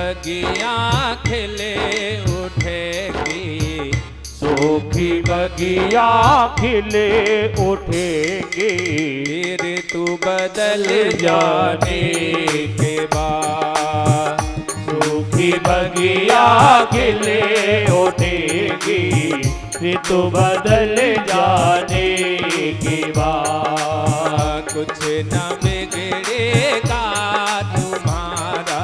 बगिया खिले उठेगी, सूखी बगिया खिले उठेगी, ऋतु बदल जाने के बाद। सूखी बगिया खिले उठेगी, ऋतु बदल जाने के बाद। कुछ न बिगड़ेगा तुम्हारा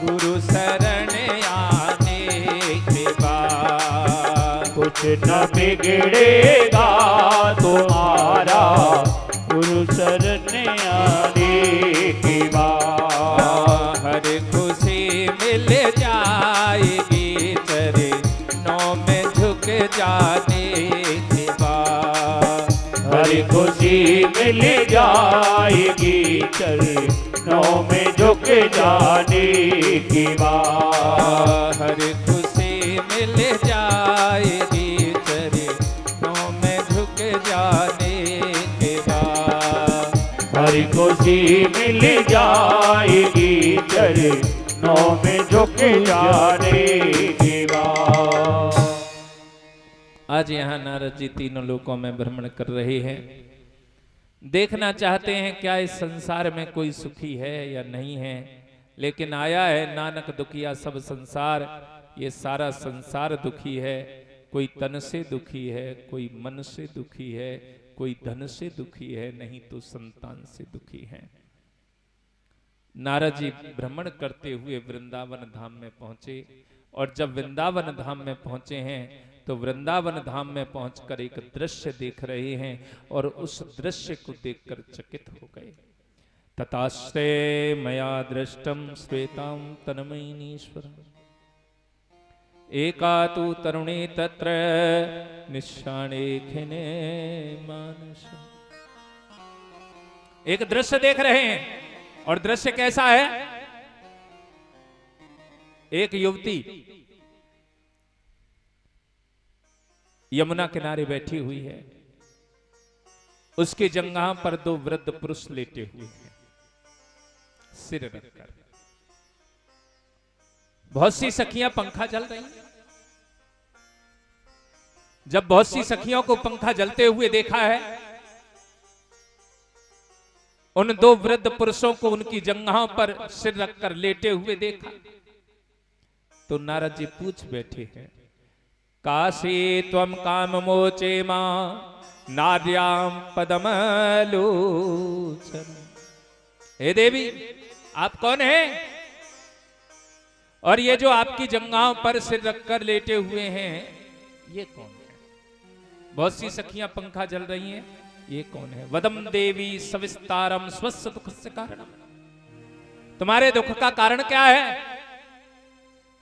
गुरु शरण आने के बाद। कुछ न बिगड़ेगा तुम्हारा गुरु शरण आने के बाद। हर खुशी मिल जाएगी चरणों में झुक जाने के बाद। हर खुशी मिल जाएगी चरणों में झुक जाने के बाद। हर खुशी मिल जाएगी चरणों में झुक जाने के बाद। हर खुशी मिल जाएगी चरणों में झुक जाने के बाद। आज यहाँ नारद जी तीनों लोकों में भ्रमण कर रहे हैं, देखना चाहते हैं क्या इस संसार में कोई सुखी है या नहीं है। लेकिन आया है नानक दुखिया सब संसार, ये सारा संसार दुखी है। कोई तन से दुखी है, कोई मन से दुखी है, कोई धन से दुखी है, नहीं तो संतान से दुखी है। नारद जी भ्रमण करते हुए वृंदावन धाम में पहुंचे, और जब वृंदावन धाम में पहुंचे हैं तो वृंदावन धाम में पहुंचकर एक दृश्य देख रहे हैं, और उस दृश्य को देखकर चकित हो गए। ततास्ते मया दृष्टम श्वेतां तन्मयीनीश्वरम्, एका तु तरुणी तत्र निशाणे खिने मानसम्। एक दृश्य देख रहे हैं, और दृश्य कैसा है? एक युवती यमुना किनारे बैठी हुई है, उसके जंघा पर दो वृद्ध पुरुष लेटे हुए हैं सिर रखकर। बहुत सी सखियां पंखा जल रही हैं। जब बहुत सी सखियों को पंखा जलते हुए देखा है, उन दो वृद्ध पुरुषों को उनकी जंघाओं पर सिर रखकर लेटे हुए देखा, तो नारद जी पूछ बैठे हैं, काशी त्वं काम मोचे मां नार्यां पदमलोचन। हे देवी, आप कौन हैं? और ये जो आपकी जंघाओं पर सिर रखकर लेटे हुए हैं, ये कौन है? बहुत सी सखियां पंखा जल रही हैं, ये कौन है? वदम देवी सविस्तारम स्वस्य दुखस्य कारणम। तुम्हारे दुख का कारण क्या है?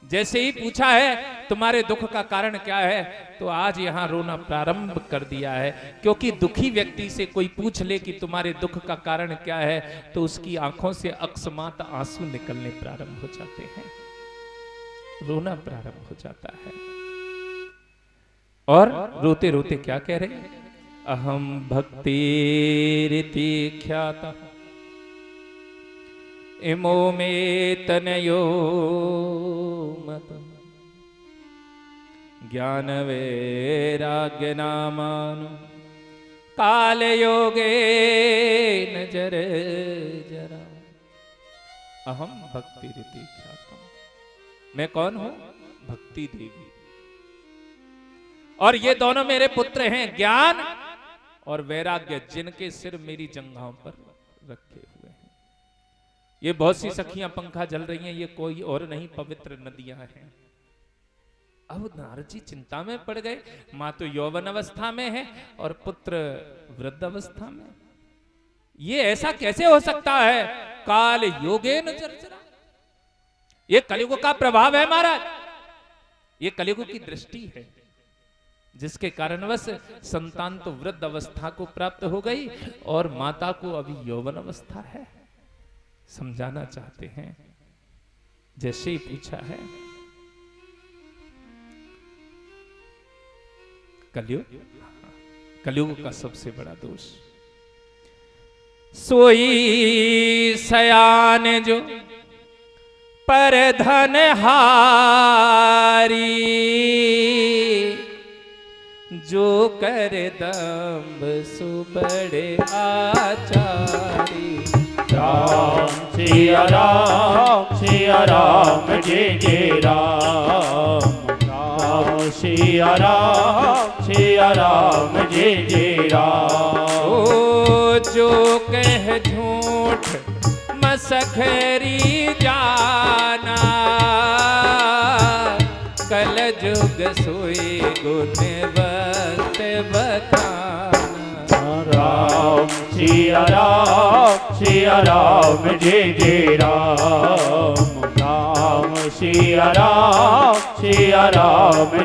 जैसे ही पूछा है तुम्हारे दुख का कारण क्या है, तो आज यहां रोना प्रारंभ कर दिया है। क्योंकि दुखी व्यक्ति से कोई पूछ ले कि तुम्हारे दुख का कारण क्या है, तो उसकी आंखों से अकस्मात आंसू निकलने प्रारंभ हो जाते हैं, रोना प्रारंभ हो जाता है। और रोते रोते क्या कह रहे हैं? अहम भक्ति रीति ख्याता इमो में तनयो मत ज्ञान वैराग्य नामान काल योगे नजर जरा। अहम भक्ति रीति ख्याता, मैं कौन हूं? भक्ति देवी। और ये दोनों मेरे पुत्र हैं, ज्ञान और वैराग्य, जिनके सिर मेरी जंघाओं पर रखे हुए हैं। ये बहुत सी सखियां पंखा जल रही हैं, ये कोई और नहीं, पवित्र नदियां हैं। अब नारद जी चिंता में पड़ गए। मां तो यौवन अवस्था में है और पुत्र वृद्ध अवस्था में। ये ऐसा कैसे हो सकता है? काल योगे न चर्चरा, ये कलियुग का प्रभाव है महाराज, ये कलियुग की दृष्टि है, जिसके कारणवश संतान तो वृद्ध अवस्था को प्राप्त हो गई और माता को अभी यौवन अवस्था है। समझाना चाहते हैं। जैसे ही पूछा है, कलयुग का सबसे बड़ा दोष, सोई सयान जो पर धन हारी जो कर दम्भ सो बड़े आचारी। राम सिया राम जय जय राम। राम सिया राम जय जय राम। ओ जो कह झूठ मसखरी जाना कल जुग सोई गुणवंत बखाना। राम सिया राम जय जय राम। राम सिया राम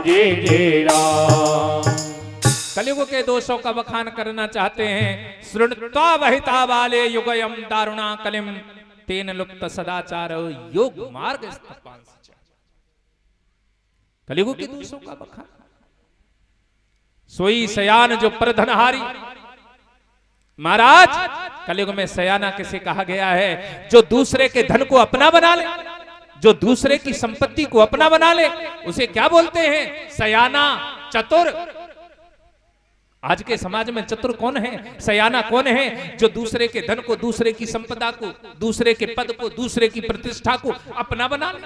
जय जय राम। कलयुग के दोषों का बखान करना चाहते हैं। श्रृणुत्वा वहिता वाले युगयम दारुणा कलिम तेन लुप्त सदाचार योग मार्ग स्तपांस। कलयुग के दोषों का बखान। सोई सयान जो परधनहारी। महाराज कलयुग में सयाना किसे कहा गया है? जो दूसरे के धन को अपना बना ले, जो दूसरे की संपत्ति को अपना बना ले, उसे क्या बोलते हैं? सयाना, चतुर। आज के समाज में चतुर कौन है? सयाना कौन है? जो दूसरे के धन को, दूसरे की संपदा को, दूसरे के पद को, दूसरे की प्रतिष्ठा को अपना बना ले।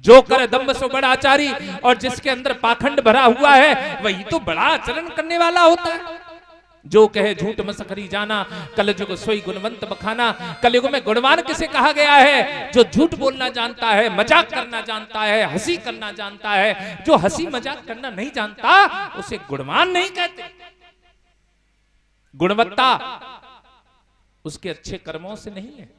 जो कर दम्भ सो बड़ा आचारी, और जिसके अंदर पाखंड भरा हुआ है वही तो बड़ा आचरण करने वाला होता है। जो कहे झूठ मसखरी जाना कलयुग सोई गुणवंत बखाना। कलयुग में गुणवान किसे कहा गया है? जो झूठ बोलना जानता है, मजाक करना जानता है, हंसी करना जानता है। जो हंसी मजाक करना नहीं जानता उसे गुणवान नहीं कहते। गुणवत्ता उसके अच्छे कर्मों से नहीं है।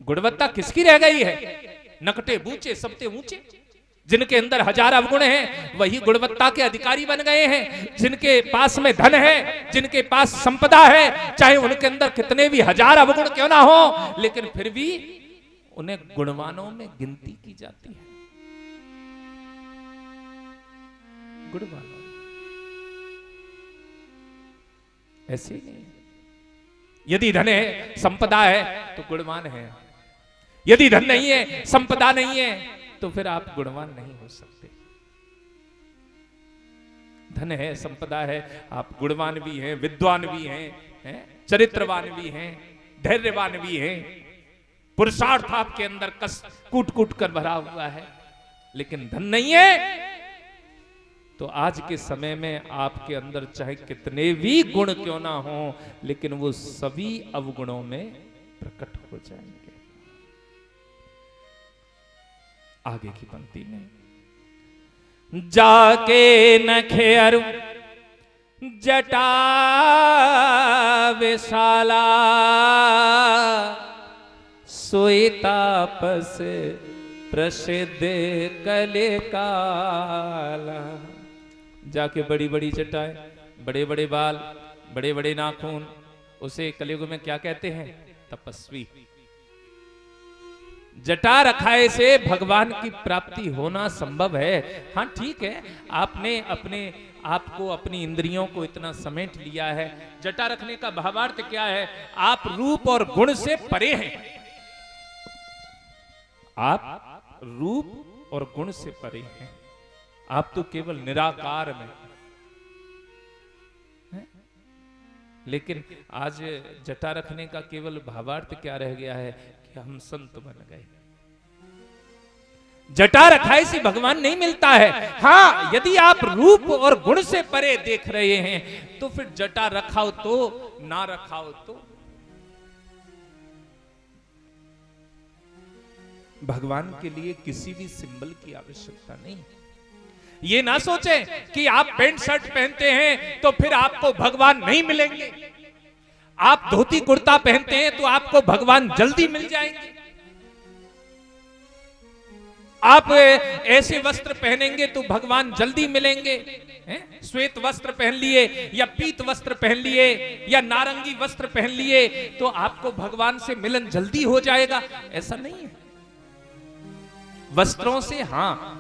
गुणवत्ता किसकी रह गई है? नकटे बूचे सबते ऊंचे। जिनके अंदर हजार अवगुण हैं वही गुणवत्ता के अधिकारी बन गए हैं। जिनके पास में धन है, जिनके पास संपदा है, चाहे उनके अंदर कितने भी हजार अवगुण क्यों ना हो, लेकिन फिर भी उन्हें गुणवानों में गिनती की जाती है। गुणवानों ऐसे ही नहीं। यदि धन है, संपदा है तो गुणवान है। यदि धन नहीं है, संपदा नहीं है तो फिर आप गुणवान नहीं हो सकते। धन है, संपदा है, आप गुणवान भी हैं, विद्वान भी हैं, चरित्रवान भी हैं, धैर्यवान भी हैं। पुरुषार्थ आपके अंदर कस कूट कूट कर भरा हुआ है, लेकिन धन नहीं है तो आज के समय में आपके अंदर चाहे कितने भी गुण क्यों ना हो, लेकिन वो सभी अवगुणों में प्रकट हो जाएंगे। आगे की पंक्ति में जाके नखे अरु जटा विशाला सोई तापस प्रसिद्ध कलिकाला। जाके बड़ी बड़ी जटाएं, बड़े बड़े बाल, बड़े बड़े नाखून, उसे कलियुग में क्या कहते हैं? तपस्वी। जटा रखाए से भगवान की प्राप्ति होना संभव है। हाँ ठीक है, आपने अपने आपको, अपनी इंद्रियों को इतना समेट लिया है। जटा रखने का भावार्थ क्या है? आप रूप और गुण से परे हैं। आप रूप और गुण से परे हैं। आप तो केवल निराकार में हैं। लेकिन आज जटा रखने का केवल भावार्थ क्या रह गया है कि हम संत बन गए। जटा रखाए से भगवान नहीं मिलता है। हाँ, यदि आप रूप और गुण से परे देख रहे हैं तो फिर जटा रखाओ तो, ना रखाओ तो। भगवान के लिए किसी भी सिंबल की आवश्यकता नहीं। ये ना सोचें कि आप पैंट शर्ट पहनते हैं तो फिर आपको भगवान नहीं मिलेंगे। आप धोती कुर्ता पहनते हैं तो आपको भगवान जल्दी मिल जाएंगे। आप ऐसे वस्त्र पहनेंगे तो भगवान जल्दी मिलेंगे। श्वेत वस्त्र पहन लिए या पीत वस्त्र पहन लिए या नारंगी वस्त्र पहन लिए तो आपको भगवान से मिलन जल्दी हो जाएगा, ऐसा नहीं है। वस्त्रों से, हाँ,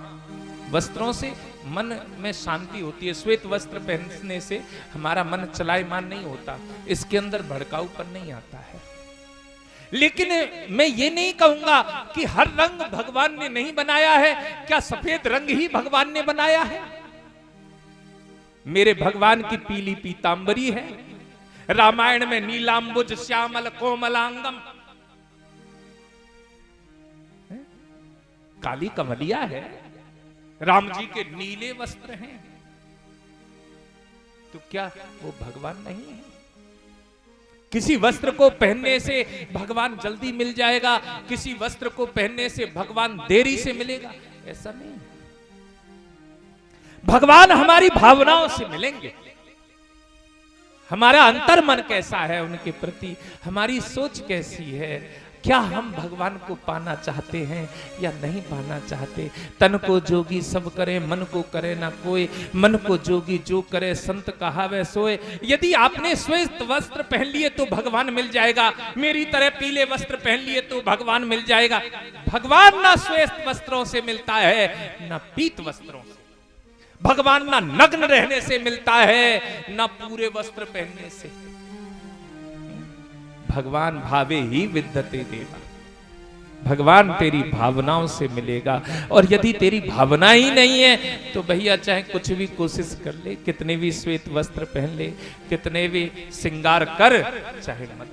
वस्त्रों से मन में शांति होती है। श्वेत वस्त्र पहनने से हमारा मन चलायमान नहीं होता, इसके अंदर भड़काऊपन नहीं आता है। लेकिन मैं ये नहीं कहूंगा कि हर रंग भगवान ने नहीं बनाया है। क्या सफेद रंग ही भगवान ने बनाया है? मेरे भगवान की पीली पीतांबरी है, रामायण में नीलांबुज श्यामल कोमलांगम, काली कमलिया है, राम जी के नीले वस्त्र हैं। तो क्या वो भगवान नहीं है? किसी वस्त्र को पहनने से भगवान जल्दी मिल जाएगा, किसी वस्त्र को पहनने से भगवान देरी से मिलेगा, ऐसा नहीं। भगवान हमारी भावनाओं से मिलेंगे। हमारा अंतर मन कैसा है उनके प्रति, हमारी सोच कैसी है, क्या हम भगवान को पाना चाहते हैं या नहीं पाना चाहते। तन को जोगी सब करे, मन को करे ना कोई, मन को जोगी जो करे, संत कहावे सोए। यदि आपने श्वेत वस्त्र पहन लिए तो भगवान मिल जाएगा, मेरी तरह पीले वस्त्र पहन लिए तो भगवान मिल जाएगा। भगवान ना श्वेत वस्त्रों से मिलता है ना पीत वस्त्रों से, भगवान ना नग्न रहने से मिलता है ना पूरे वस्त्र पहनने से। भगवान भावे ही विद्यते देवा, भगवान तेरी भावनाओं से मिलेगा। और यदि तेरी भावना ही नहीं है तो भैया चाहे कुछ भी कोशिश कर ले, कितने भी श्वेत वस्त्र पहन ले, कितने भी श्रृंगार कर, चाहे मत